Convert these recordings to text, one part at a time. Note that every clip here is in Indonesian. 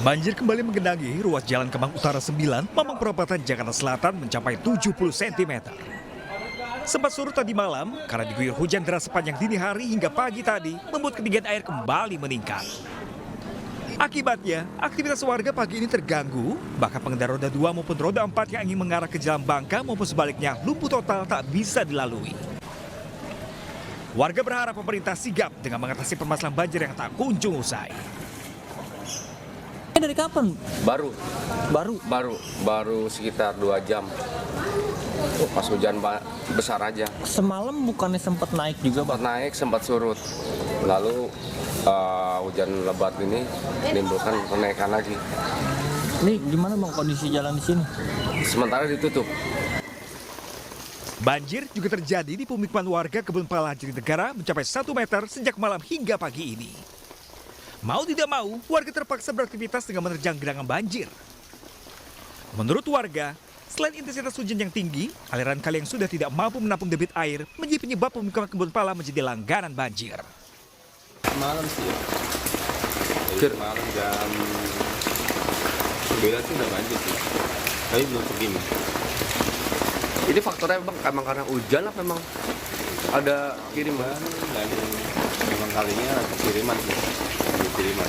Banjir kembali menggenangi ruas Jalan Kemang Utara 9, Mampang Perapatan, Jakarta Selatan mencapai 70 cm. Sempat surut tadi malam karena diguyur hujan deras sepanjang dini hari hingga pagi tadi membuat ketinggian air kembali meningkat. Akibatnya, aktivitas warga pagi ini terganggu, bahkan pengendara roda 2 maupun roda 4 yang ingin mengarah ke Jalan Bangka maupun sebaliknya lumpuh total tak bisa dilalui. Warga berharap pemerintah sigap dengan mengatasi permasalahan banjir yang tak kunjung usai. Dari kapan? Baru sekitar 2 jam. Pas hujan besar aja. Semalam bukannya sempat naik juga, Bang? Naik sempat surut. Lalu hujan lebat ini menimbulkan kenaikan lagi. Ini gimana, Bang, kondisi jalan di sini? Sementara ditutup. Banjir juga terjadi di pemukiman warga Kebun Pala Jatinegara mencapai 1 meter sejak malam hingga pagi ini. Mau tidak mau, warga terpaksa beraktivitas dengan menerjang genangan banjir. Menurut warga, selain intensitas hujan yang tinggi, aliran kali yang sudah tidak mampu menampung debit air menjadi penyebab pemukiman Kebun Pala menjadi langganan banjir. Malam sih ya. Jadi malam jam 9 sih udah banjir sih. Tapi belum segini. Ini faktornya emang karena hujan apa memang ada kiriman? Dan memang kalinya kiriman sih. Kiriman.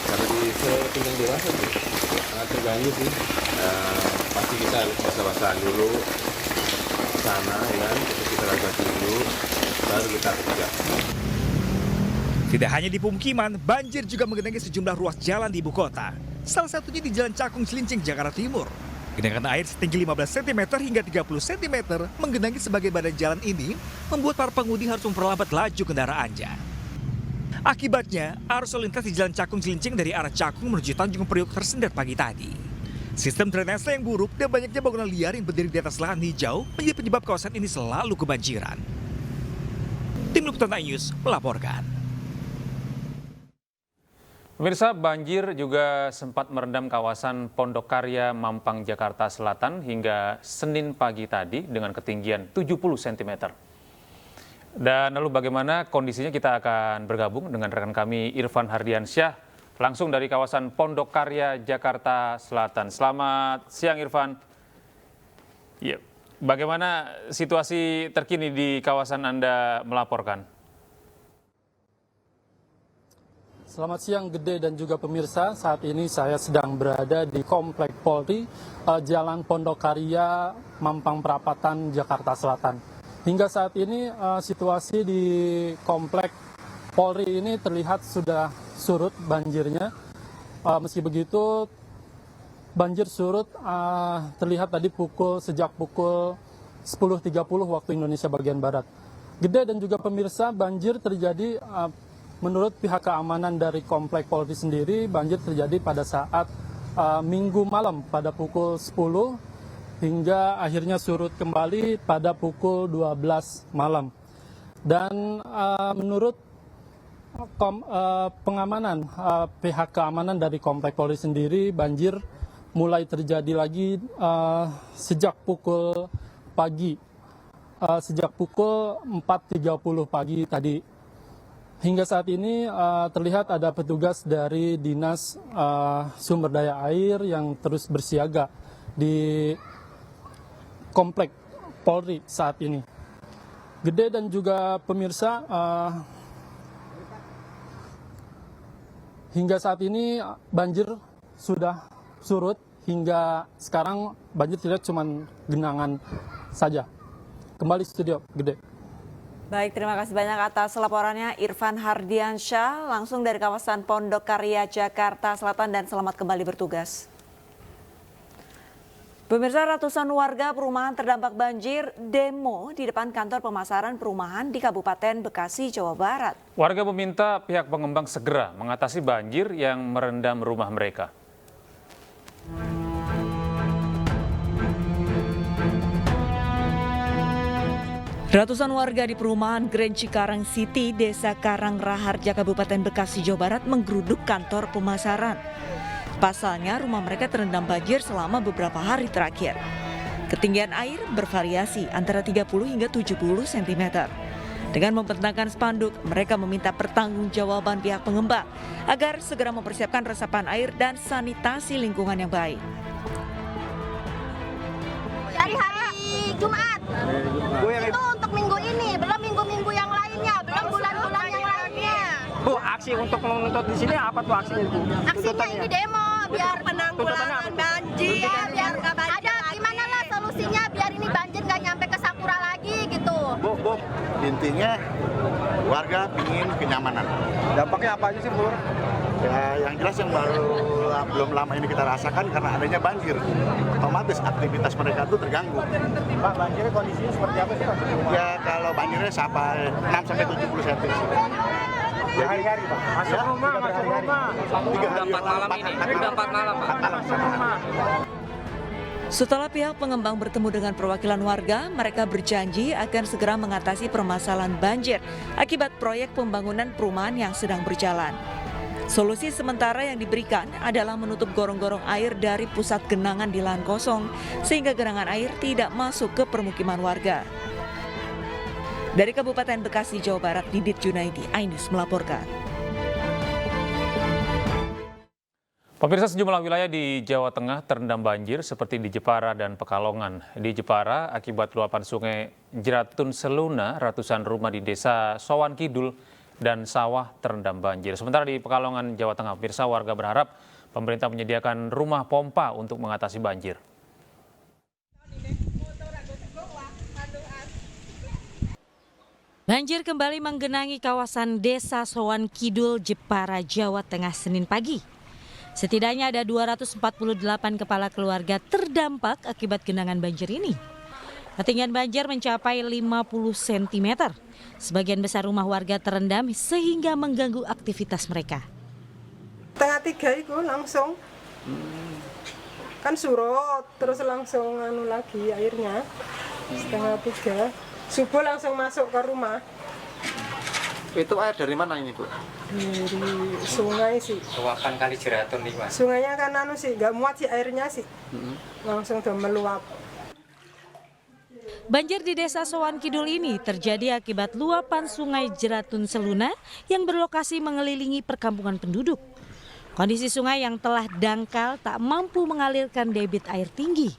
Karena di setinggal dewasa sih. Sangat terganggu sih. Pasti kita harus basah-basahan dulu sana ya kan. Kita basah dulu baru kita kerja. Tidak hanya di pemukiman, banjir juga menggenangi sejumlah ruas jalan di ibu kota. Salah satunya di Jalan Cakung Cilincing, Jakarta Timur. Genangan air setinggi 15 cm hingga 30 cm menggenangi sebagai badan jalan ini membuat para pengemudi harus memperlambat laju kendaraannya. Akibatnya, arus lalu lintas di Jalan Cakung Cilincing dari arah Cakung menuju Tanjung Priok tersendat pagi tadi. Sistem drainase yang buruk dan banyaknya bangunan liar yang berdiri di atas lahan hijau menjadi penyebab kawasan ini selalu kebanjiran. Tim Liputan News melaporkan. Pemirsa, banjir juga sempat merendam kawasan Pondok Karya, Mampang, Jakarta Selatan hingga Senin pagi tadi dengan ketinggian 70 cm. Dan lalu bagaimana kondisinya, kita akan bergabung dengan rekan kami Irfan Hardiansyah langsung dari kawasan Pondok Karya, Jakarta Selatan. Selamat siang, Irfan. Ya, bagaimana situasi terkini di kawasan Anda melaporkan? Selamat siang Gede dan juga pemirsa, saat ini saya sedang berada di Komplek Polri, Jalan Pondok Karya, Mampang Perapatan, Jakarta Selatan. Hingga saat ini situasi di Komplek Polri ini terlihat sudah surut banjirnya. Meski begitu, banjir surut terlihat tadi sejak pukul 10.30 waktu Indonesia bagian Barat. Gede dan juga pemirsa, banjir terjadi menurut pihak keamanan dari Komplek Polri sendiri, banjir terjadi pada saat Minggu malam pada pukul 10 hingga akhirnya surut kembali pada pukul 12 malam. Dan menurut pengamanan, pihak keamanan dari Komplek Polri sendiri, banjir mulai terjadi lagi sejak pukul pagi, sejak pukul 4.30 pagi tadi. Hingga saat ini terlihat ada petugas dari Dinas Sumber Daya Air yang terus bersiaga di Komplek Polri saat ini. Gede dan juga pemirsa, hingga saat ini banjir sudah surut, hingga sekarang banjir tidak cuma genangan saja. Kembali studio, Gede. Baik, terima kasih banyak atas laporannya Irfan Hardiansyah langsung dari kawasan Pondok Karya, Jakarta Selatan, dan selamat kembali bertugas. Pemirsa, ratusan warga perumahan terdampak banjir demo di depan kantor pemasaran perumahan di Kabupaten Bekasi, Jawa Barat. Warga meminta pihak pengembang segera mengatasi banjir yang merendam rumah mereka. Ratusan warga di perumahan Grand Cikarang City, Desa Karang Raharja, Kabupaten Bekasi, Jawa Barat menggeruduk kantor pemasaran. Pasalnya rumah mereka terendam banjir selama beberapa hari terakhir. Ketinggian air bervariasi antara 30 hingga 70 cm. Dengan membentangkan spanduk, mereka meminta pertanggungjawaban pihak pengembang agar segera mempersiapkan resapan air dan sanitasi lingkungan yang baik. Dari hari Jumat. Itu untuk minggu ini, belum minggu-minggu yang lainnya, belum bulan-bulan yang lainnya. Bu, aksi untuk menuntut di sini apa tuh aksinya itu? Aksinya ini demo biar penanggulangan banjir, biar nggak banjir. Ada gimana lah solusinya biar ini banjir nggak nyampe ke Sakura lagi gitu. Bu, intinya warga ingin kenyamanan. Dampaknya apa aja sih, Bu? Ya, yang jelas yang belum lama ini kita rasakan karena adanya banjir. Otomatis aktivitas mereka itu terganggu. Pak, banjirnya kondisinya seperti apa sih, Pak? Ya, kalau banjirnya sampai 6-70 cm. Hari-hari, Pak. Masuk rumah. 4 malam ini. Udah 4 malam, Pak. Setelah pihak pengembang bertemu dengan perwakilan warga, mereka berjanji akan segera mengatasi permasalahan banjir akibat proyek pembangunan perumahan yang sedang berjalan. Solusi sementara yang diberikan adalah menutup gorong-gorong air dari pusat genangan di lahan kosong sehingga genangan air tidak masuk ke permukiman warga. Dari Kabupaten Bekasi, Jawa Barat, Didit Junaidi, iNews melaporkan. Pemirsa, sejumlah wilayah di Jawa Tengah terendam banjir seperti di Jepara dan Pekalongan. Di Jepara, akibat luapan sungai Jeratun Seluna, ratusan rumah di desa Sowan Kidul dan sawah terendam banjir. Sementara di Pekalongan, Jawa Tengah, pemirsa, warga berharap pemerintah menyediakan rumah pompa untuk mengatasi banjir. Banjir kembali menggenangi kawasan Desa Sowan Kidul, Jepara, Jawa Tengah Senin pagi. Setidaknya ada 248 kepala keluarga terdampak akibat genangan banjir ini. Ketinggian banjir mencapai 50 cm. Sebagian besar rumah warga terendam sehingga mengganggu aktivitas mereka. Setengah 3 itu langsung, kan surut, terus langsung lagi airnya. Setengah 3, subuh langsung masuk ke rumah. Itu air dari mana ini, Bu? Dari sungai sih. Luapan kali Jeratun nih, Mas. Sungainya kan sih, nggak muat sih airnya sih. Langsung udah meluap. Banjir di Desa Sowan Kidul ini terjadi akibat luapan sungai Jeratun Seluna yang berlokasi mengelilingi perkampungan penduduk. Kondisi sungai yang telah dangkal tak mampu mengalirkan debit air tinggi.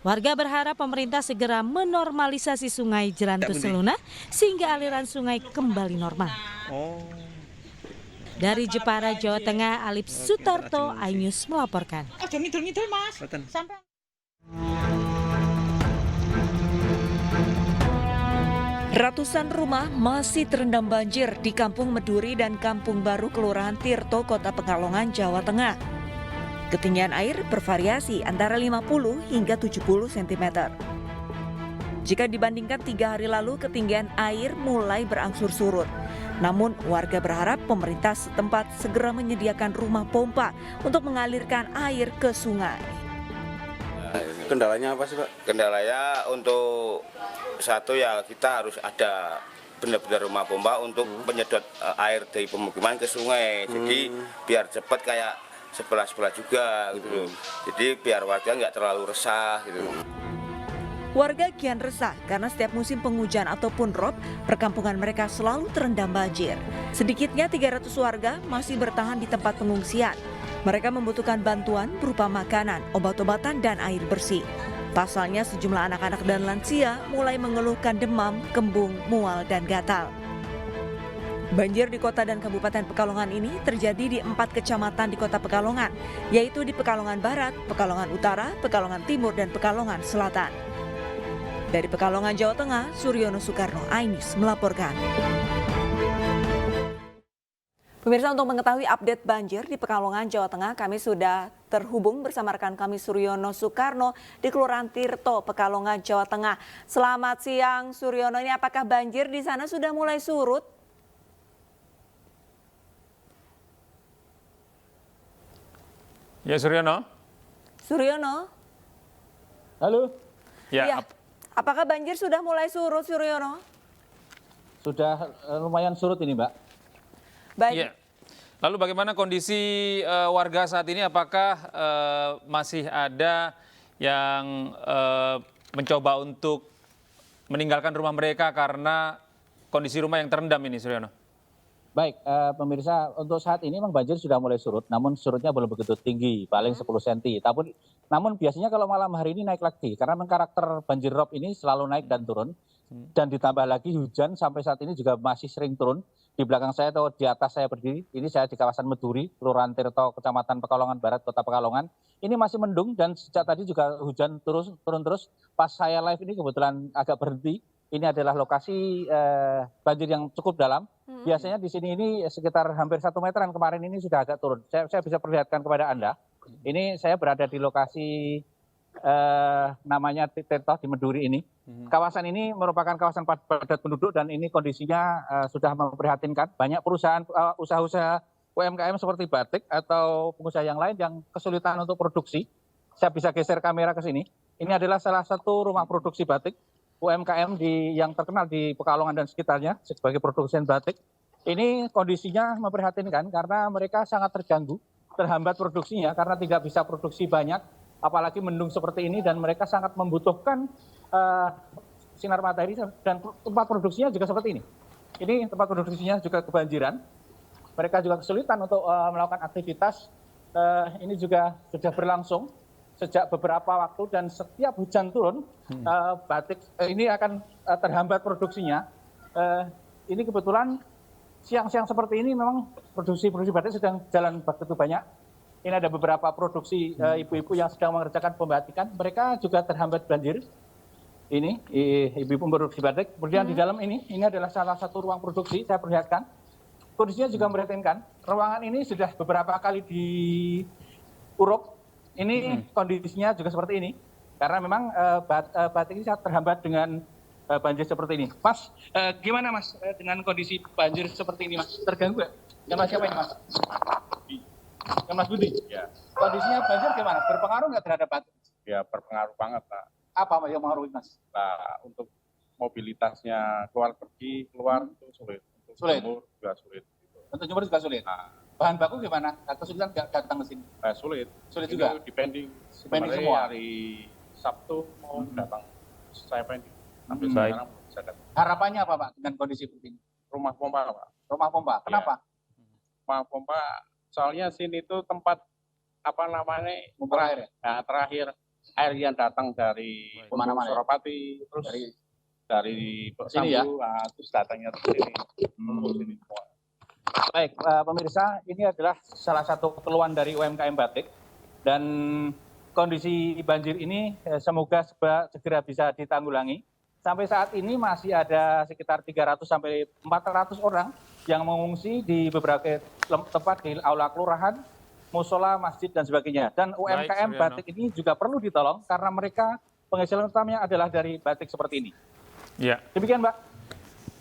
Warga berharap pemerintah segera menormalisasi sungai Jeratun Seluna sehingga aliran sungai kembali normal. Dari Jepara, Jawa Tengah, Alip Sutarto, iNews melaporkan. Ratusan rumah masih terendam banjir di Kampung Meduri dan Kampung Baru, Kelurahan Tirto, Kota Pekalongan, Jawa Tengah. Ketinggian air bervariasi antara 50 hingga 70 cm. Jika dibandingkan 3 hari lalu, ketinggian air mulai berangsur surut. Namun warga berharap pemerintah setempat segera menyediakan rumah pompa untuk mengalirkan air ke sungai. Kendalanya apa sih, Pak? Kendalanya untuk satu ya kita harus ada benar-benar rumah pompa untuk menyedot air dari pemukiman ke sungai. Jadi biar cepat kayak sebelah-sebelah juga gitu. Jadi biar warga nggak terlalu resah gitu. Warga kian resah karena setiap musim penghujan ataupun rob, perkampungan mereka selalu terendam banjir. Sedikitnya 300 warga masih bertahan di tempat pengungsian. Mereka membutuhkan bantuan berupa makanan, obat-obatan, dan air bersih. Pasalnya sejumlah anak-anak dan lansia mulai mengeluhkan demam, kembung, mual, dan gatal. Banjir di kota dan Kabupaten Pekalongan ini terjadi di 4 kecamatan di kota Pekalongan, yaitu di Pekalongan Barat, Pekalongan Utara, Pekalongan Timur, dan Pekalongan Selatan. Dari Pekalongan, Jawa Tengah, Suryono Sukarno, iNews melaporkan. Pemirsa, untuk mengetahui update banjir di Pekalongan, Jawa Tengah, kami sudah terhubung bersama rekan kami Suryono Sukarno di Kelurahan Tirto, Pekalongan, Jawa Tengah. Selamat siang, Suryono. Ini apakah banjir di sana sudah mulai surut? Ya, Suryono. Suryono. Halo. Ya. Apakah banjir sudah mulai surut, Suryono? Sudah lumayan surut ini, Mbak. Baik. Ya. Lalu bagaimana kondisi warga saat ini? Apakah masih ada yang mencoba untuk meninggalkan rumah mereka karena kondisi rumah yang terendam ini, Suryono? Baik, pemirsa, untuk saat ini memang banjir sudah mulai surut, namun surutnya belum begitu tinggi, paling 10 cm. Namun biasanya kalau malam hari ini naik lagi, karena memang karakter banjir rob ini selalu naik dan turun. Dan ditambah lagi hujan sampai saat ini juga masih sering turun. Di belakang saya atau di atas saya berdiri, ini saya di kawasan Meduri, Kelurahan Tirto, Kecamatan Pekalongan Barat, Kota Pekalongan. Ini masih mendung dan sejak tadi juga hujan turun terus. Pas saya live ini kebetulan agak berhenti. Ini adalah lokasi banjir yang cukup dalam. Biasanya di sini ini sekitar hampir 1 meteran, kemarin ini sudah agak turun. Saya bisa perlihatkan kepada Anda. Ini saya berada di lokasi namanya Tirto di Meduri ini. Kawasan ini merupakan kawasan padat penduduk dan ini kondisinya sudah memprihatinkan. Banyak perusahaan usaha-usaha UMKM seperti batik atau pengusaha yang lain yang kesulitan untuk produksi. Saya bisa geser kamera ke sini. Ini adalah salah satu rumah produksi batik UMKM yang terkenal di Pekalongan dan sekitarnya sebagai produsen batik. Ini kondisinya memprihatinkan karena mereka sangat terganggu, terhambat produksinya karena tidak bisa produksi banyak, apalagi mendung seperti ini dan mereka sangat membutuhkan sinar matahari dan tempat produksinya juga seperti ini. Ini tempat produksinya juga kebanjiran. Mereka juga kesulitan untuk melakukan aktivitas. Ini juga sudah berlangsung sejak beberapa waktu dan setiap hujan turun batik ini akan terhambat produksinya. Ini kebetulan siang-siang seperti ini memang produksi batik sedang jalan begitu banyak. Ini ada beberapa produksi ibu-ibu yang sedang mengerjakan pembatikan. Mereka juga terhambat banjir. Ini ibu-ibu produksi batik. Kemudian di dalam ini adalah salah satu ruang produksi. Saya perlihatkan. Kondisinya juga memprihatinkan. Ruangan ini sudah beberapa kali diuruk. Ini kondisinya juga seperti ini. Karena memang batik ini sangat terhambat dengan banjir seperti ini. Mas, gimana Mas dengan kondisi banjir seperti ini Mas? Terganggu nggak? Ya Mas, siapa ini Mas? Ya Mas Budi? Ya. Kondisinya banjir gimana? Berpengaruh nggak terhadap batik? Ya berpengaruh banget Pak. Apa yang mempengaruhi Mas? Nah, untuk mobilitasnya keluar itu sulit. Untuk Sulit? jemur juga sulit. Untuk jemur juga sulit? Nah, bahan baku gimana? Kesulitan nggak datang ke sini? sulit. Sulit Ini juga? Depending semua? Hari Sabtu mau datang, saya pending. Sampai Baik. sekarang belum bisa datang. Harapannya apa Pak dengan kondisi seperti ini? Rumah pompa Pak. Rumah pompa, kenapa? Rumah pompa, soalnya sini itu tempat Sumber air ya? Nah, terakhir air yang datang dari Kemana-mana ya? Suropati, terus dari sini ya? terus datangnya ke sini. Terus sini semua. Baik, pemirsa, ini adalah salah satu keluhan dari UMKM batik dan kondisi banjir ini semoga segera bisa ditanggulangi. Sampai saat ini masih ada sekitar 300 sampai 400 orang yang mengungsi di beberapa tempat di aula kelurahan, musola, masjid dan sebagainya. Dan UMKM batik ini juga perlu ditolong karena mereka penghasilan utamanya adalah dari batik seperti ini. Ya. Demikian, Mbak.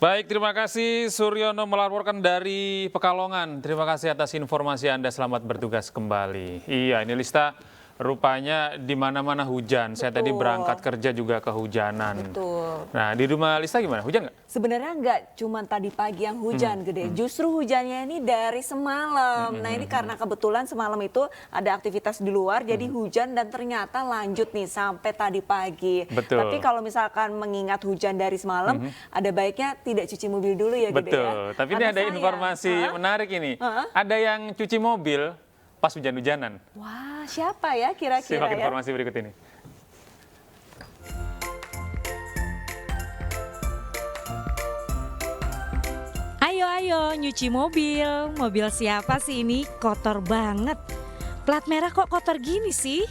Baik, terima kasih Suryono melaporkan dari Pekalongan. Terima kasih atas informasi Anda, selamat bertugas kembali. Iya, ini Lista rupanya di mana-mana hujan. Saya tadi berangkat kerja juga kehujanan. Betul. Nah, di rumah Lista gimana? Hujan nggak? Sebenarnya nggak cuma tadi pagi yang hujan gede, justru hujannya ini dari semalam. Nah ini karena kebetulan semalam itu ada aktivitas di luar, jadi hujan dan ternyata lanjut nih sampai tadi pagi. Betul. Tapi kalau misalkan mengingat hujan dari semalam, ada baiknya tidak cuci mobil dulu ya Gede ya. Betul, tapi ini ada informasi menarik ini. Ada yang cuci mobil pas hujan-hujanan. Wah, siapa ya kira-kira Simak ya? informasi berikut ini. Ayo nyuci mobil. Mobil siapa sih ini? Kotor banget. Plat merah kok kotor gini sih?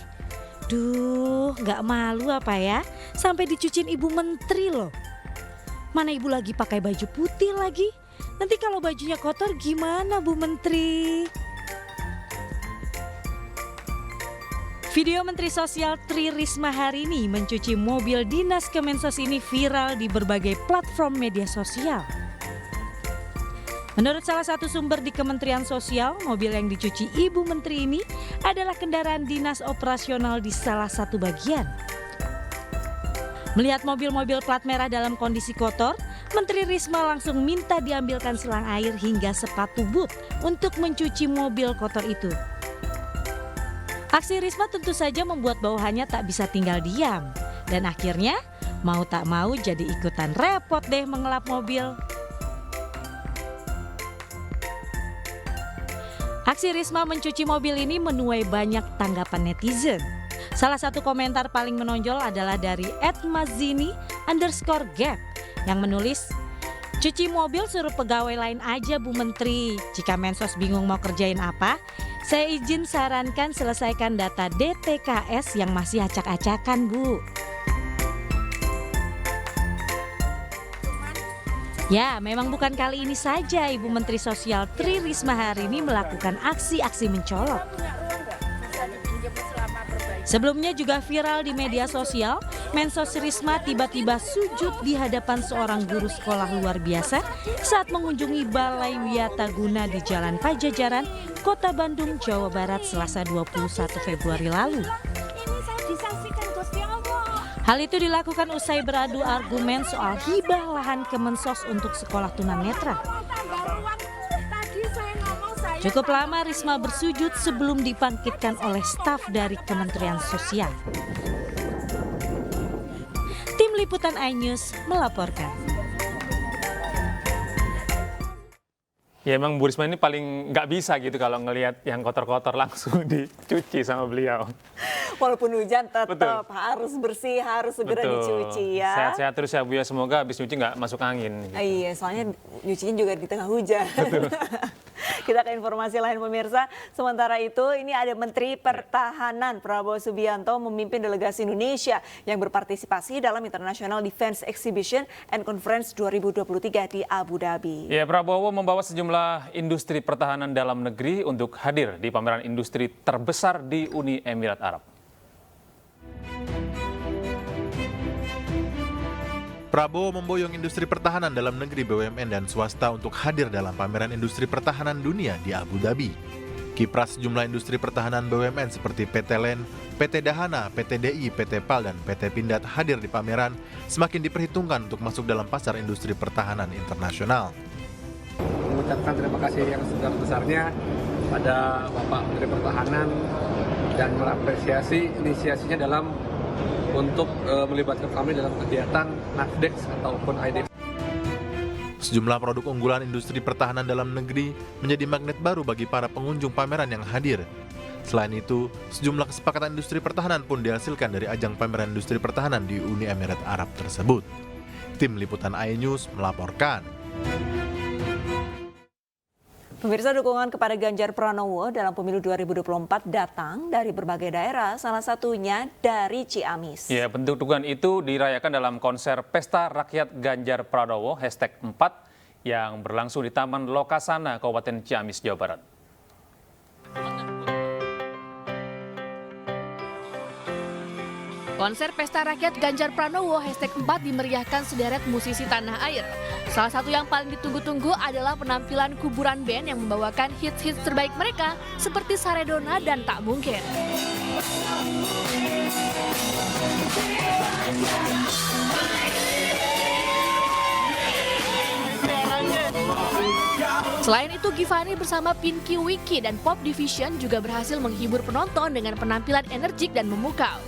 Duh, nggak malu apa ya? Sampai dicuciin Ibu Menteri loh. Mana Ibu lagi pakai baju putih lagi? Nanti kalau bajunya kotor gimana Bu Menteri? Video Menteri Sosial Tri Risma hari ini mencuci mobil dinas Kemensos ini viral di berbagai platform media sosial. Menurut salah satu sumber di Kementerian Sosial, mobil yang dicuci Ibu Menteri ini adalah kendaraan dinas operasional di salah satu bagian. Melihat mobil-mobil plat merah dalam kondisi kotor, Menteri Risma langsung minta diambilkan selang air hingga sepatu boot untuk mencuci mobil kotor itu. Aksi Risma tentu saja membuat bawahannya tak bisa tinggal diam. Dan akhirnya mau tak mau jadi ikutan repot deh mengelap mobil. Aksi Risma mencuci mobil ini menuai banyak tanggapan netizen. Salah satu komentar paling menonjol adalah dari @mazini_gap yang menulis, "Cuci mobil suruh pegawai lain aja Bu Menteri. Jika Mensos bingung mau kerjain apa, saya izin sarankan selesaikan data DTKS yang masih acak-acakan Bu." Ya, memang bukan kali ini saja Ibu Menteri Sosial Tri Risma hari ini melakukan aksi-aksi mencolok. Sebelumnya juga viral di media sosial, Mensos Risma tiba-tiba sujud di hadapan seorang guru sekolah luar biasa saat mengunjungi Balai Wiataguna di Jalan Pajajaran, Kota Bandung, Jawa Barat, Selasa 21 Februari lalu. Hal itu dilakukan usai beradu argumen soal hibah lahan Kemensos untuk sekolah tunanetra. Cukup lama Risma bersujud sebelum dibangkitkan oleh staf dari Kementerian Sosial. Tim Liputan iNews melaporkan. Ya emang Bu Risma ini paling nggak bisa gitu kalau ngelihat yang kotor-kotor langsung dicuci sama beliau. Walaupun hujan tetap Betul. harus bersih, harus segera Betul. dicuci ya. Sehat-sehat terus ya Bu ya, semoga habis nyuci nggak masuk angin. Iya, soalnya nyucinya juga di tengah hujan. Kita ke informasi lain pemirsa. Sementara itu ini ada Menteri Pertahanan Prabowo Subianto memimpin delegasi Indonesia yang berpartisipasi dalam International Defense Exhibition and Conference 2023 di Abu Dhabi. Ya, Prabowo membawa sejumlah industri pertahanan dalam negeri untuk hadir di pameran industri terbesar di Uni Emirat Arab. Prabowo memboyong industri pertahanan dalam negeri, BUMN dan swasta untuk hadir dalam pameran industri pertahanan dunia di Abu Dhabi. Kiprah sejumlah industri pertahanan BUMN seperti PT LEN, PT Dahana, PT DI, PT PAL, dan PT Pindad hadir di pameran semakin diperhitungkan untuk masuk dalam pasar industri pertahanan internasional. Mengucapkan terima kasih yang sebesar-besarnya pada Bapak Menteri Pertahanan dan mengapresiasi inisiasinya dalam untuk melibatkan kami dalam kegiatan NAVDEX ataupun IDEX. Sejumlah produk unggulan industri pertahanan dalam negeri menjadi magnet baru bagi para pengunjung pameran yang hadir. Selain itu, sejumlah kesepakatan industri pertahanan pun dihasilkan dari ajang pameran industri pertahanan di Uni Emirat Arab tersebut. Tim Liputan iNews melaporkan. Pemirsa, dukungan kepada Ganjar Pranowo dalam pemilu 2024 datang dari berbagai daerah, salah satunya dari Ciamis. Ya, bentuk dukungan itu dirayakan dalam konser Pesta Rakyat Ganjar Pranowo #4 yang berlangsung di Taman Lokasana, Kabupaten Ciamis, Jawa Barat. Konser Pesta Rakyat Ganjar Pranowo #4 dimeriahkan sederet musisi tanah air. Salah satu yang paling ditunggu-tunggu adalah penampilan kuburan band yang membawakan hits-hits terbaik mereka seperti Saredona dan Tak Mungkin. Selain itu, Giovanni bersama Pinky Wiki dan Pop Division juga berhasil menghibur penonton dengan penampilan energik dan memukau.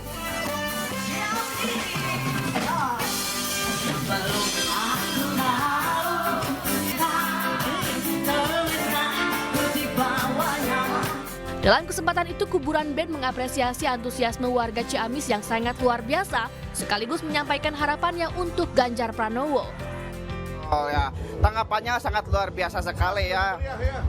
Dalam kesempatan itu, kuburan band mengapresiasi antusiasme warga Ciamis yang sangat luar biasa, sekaligus menyampaikan harapannya untuk Ganjar Pranowo. Oh ya, tanggapannya sangat luar biasa sekali ya.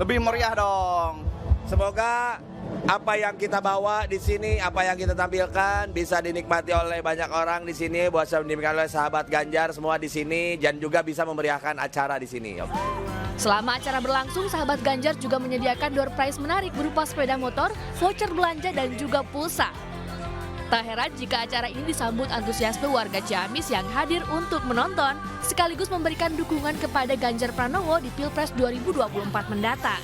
Lebih meriah dong. Semoga apa yang kita bawa di sini, apa yang kita tampilkan bisa dinikmati oleh banyak orang di sini, bisa dinikmati oleh sahabat Ganjar semua di sini, dan juga bisa memeriahkan acara di sini. Selama acara berlangsung, sahabat Ganjar juga menyediakan door prize menarik berupa sepeda motor, voucher belanja, dan juga pulsa. Tak heran jika acara ini disambut antusiasme warga Ciamis yang hadir untuk menonton, sekaligus memberikan dukungan kepada Ganjar Pranowo di Pilpres 2024 mendatang.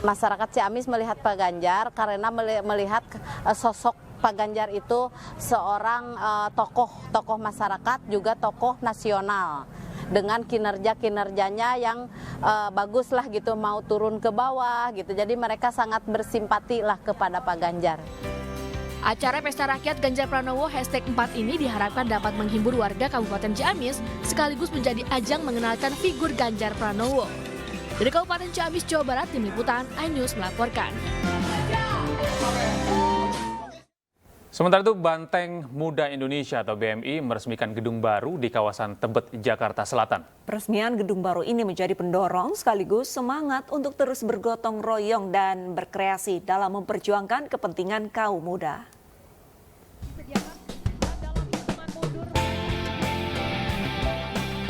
Masyarakat Ciamis melihat Pak Ganjar karena melihat sosok Pak Ganjar itu seorang tokoh masyarakat, juga tokoh nasional. Dengan kinerjanya yang bagus lah gitu, mau turun ke bawah gitu. Jadi mereka sangat bersimpati lah kepada Pak Ganjar. Acara Pesta Rakyat Ganjar Pranowo #4 ini diharapkan dapat menghibur warga Kabupaten Ciamis sekaligus menjadi ajang mengenalkan figur Ganjar Pranowo. Dari Kabupaten Ciamis, Jawa Barat, Tim Liputan iNews melaporkan. Sementara itu, Banteng Muda Indonesia atau BMI meresmikan gedung baru di kawasan Tebet, Jakarta Selatan. Peresmian gedung baru ini menjadi pendorong sekaligus semangat untuk terus bergotong royong dan berkreasi dalam memperjuangkan kepentingan kaum muda.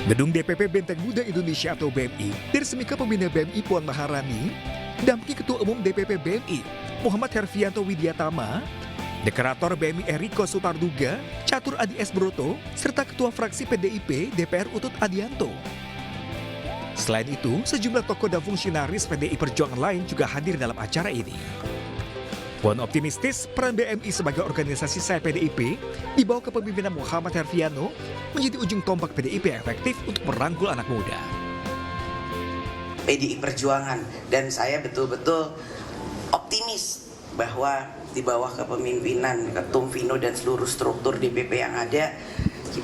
Gedung DPP Benteng Muda Indonesia atau BMI diresmikan pembina BMI Puan Maharani, dampingi Ketua Umum DPP BMI Muhammad Herfianto Widiatama, Dekorator BMI Eriko Sutarduga, Catur Adi S. Broto, serta Ketua Fraksi PDIP DPR Utut Adianto. Selain itu, sejumlah tokoh dan fungsionaris PDI Perjuangan lain juga hadir dalam acara ini. Puan optimistis peran BMI sebagai organisasi sayap PDIP di bawah kepemimpinan Muhammad Herfiano menjadi ujung tombak PDIP yang efektif untuk merangkul anak muda. PDI Perjuangan, dan saya betul-betul optimis bahwa di bawah kepemimpinan Ketum Vino dan seluruh struktur DPP yang ada,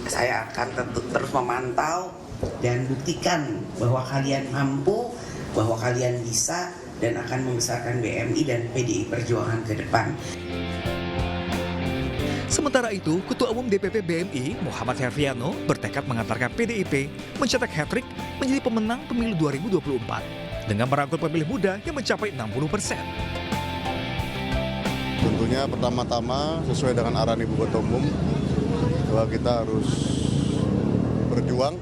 saya akan terus memantau dan buktikan bahwa kalian mampu, bahwa kalian bisa, dan akan membesarkan BMI dan PDI Perjuangan ke depan. Sementara itu, Ketua Umum DPP BMI Muhammad Herfiano bertekad mengantarkan PDIP mencetak hat-trick menjadi pemenang pemilu 2024 dengan merangkul pemilih muda yang mencapai 60%. Tentunya pertama-tama sesuai dengan arahan Ibu Ketua Umum bahwa kita harus berjuang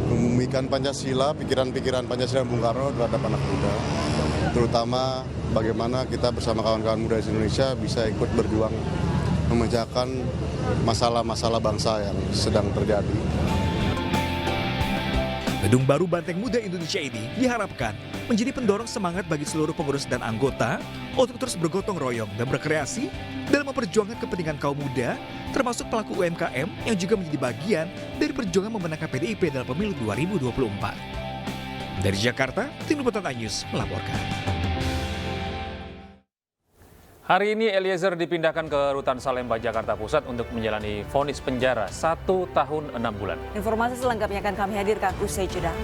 membumikan Pancasila, pikiran-pikiran Pancasila Bung Karno terhadap anak muda. Terutama bagaimana kita bersama kawan-kawan muda di Indonesia bisa ikut berjuang memecahkan masalah-masalah bangsa yang sedang terjadi. Gedung baru Banteng Muda Indonesia ini diharapkan menjadi pendorong semangat bagi seluruh pengurus dan anggota untuk terus bergotong royong dan berkreasi dalam memperjuangkan kepentingan kaum muda, termasuk pelaku UMKM yang juga menjadi bagian dari perjuangan memenangkan PDIP dalam pemilu 2024. Dari Jakarta, Tim Liputan iNews melaporkan. Hari ini Eliezer dipindahkan ke Rutan Salemba, Jakarta Pusat untuk menjalani vonis penjara 1 tahun 6 bulan. Informasi selengkapnya akan kami hadirkan usai jeda.